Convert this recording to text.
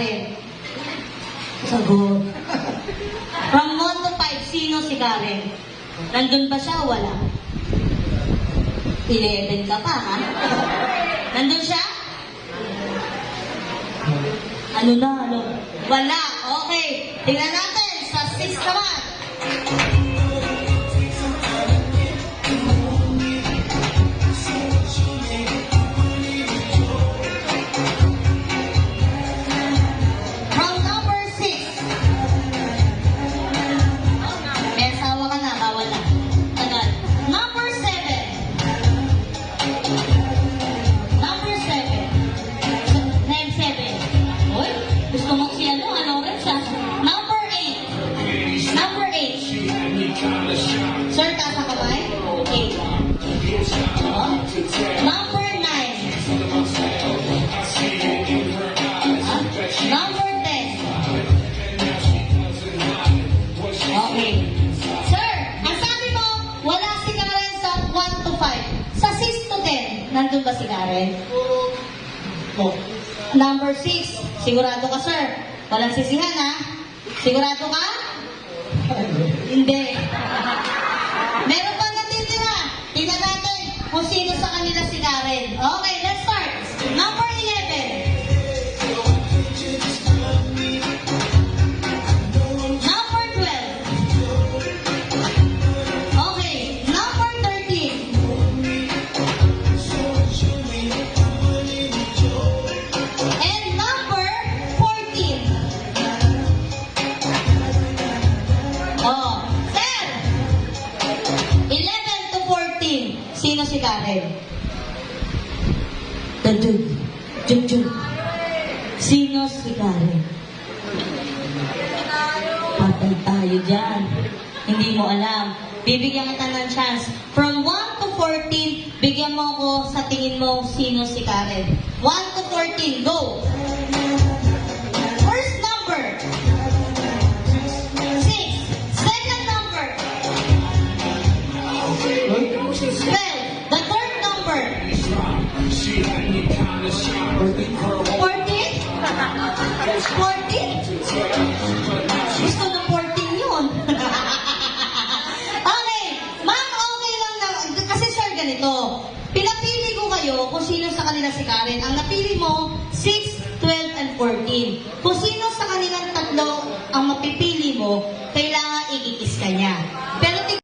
Karen? Sagot. From 1 to 5, sino si Karen? Nandun ba siya o wala? 11 ka pa, ha? Nandun siya? Ano na, ano? Wala. Okay. Tingnan natin sa 6 naman. From number 6. May asawa ka na, bawal na. Tagal. Number 7. Number 7. Name 7. Uy, gusto mo si ano rin siya. Number 8. Number 8. Sir, taas ang kamay? 8. Oh. Number 9. Number 10. Okay. Sir, ang sabi mo, wala si Karen sa 1 to 5. Sa 6 to 10, nandun ba si Karen? Number 6. Sigurado ka, sir? Walang sisihan, ha? Sigurado ka? Hindi. Meron pa natitira. Tingnan natin kung sino sa kanila si Karen. Okay, let's start. Number 11. Number 12. Okay, number 13. And number 14. Oh, sir! 11 to 14. Sino si Karen? Dun. Sino si Karen? Patay tayo dyan. Hindi mo alam. Bibigyan kita ng chance. From 1 to 14, bigyan mo ako sa tingin mo sino si Karen. 1 to 14, go! First number. 6. Second number. 12. The third number. 14? 14? Gusto ng 14 yun. Okay. Ma'am, okay lang na. Kasi sir, ganito. Pinapili ko kayo kung sino sa kanila si Karen. Ang napili mo, 6, 12, and 14. Kung sino sa kanilang tatlo ang mapipili mo,